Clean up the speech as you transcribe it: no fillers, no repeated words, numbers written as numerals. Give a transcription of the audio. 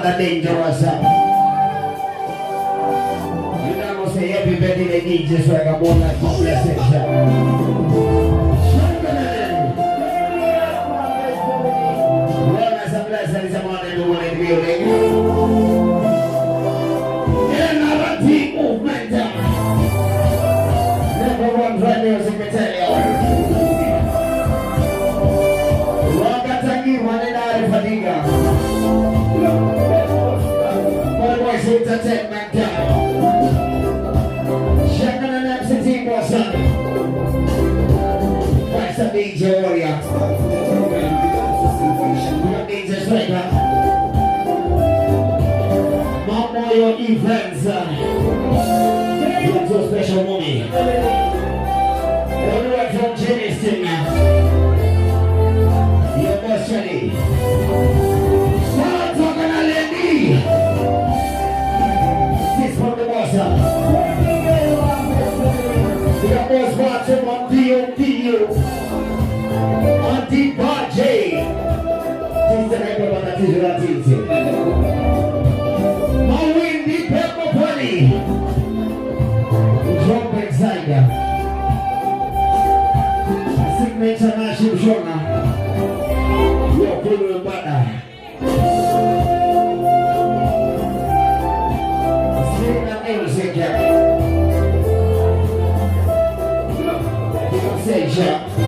Mother Dangerous. You know, say happy birthday, they need just like a more like God bless it. Well, as a blessing is a man in the one in the building. Another team movement. Number one right music, I tell you. Wakataki wanenari fadiga. Boys Entertainment. Shakana Napsi team was on. What's the DJ Warrior? DJ Striker. Memorial events. You're so special, mommy. All the way from Jenny's team. Your boss, Jenny. Start talking a lady. The boss watching on DOTU Auntie Bajay. This is the name of the teacher. Mawin di Pepper Pony. Trumpet Singer. Signature Nashim Shona. You're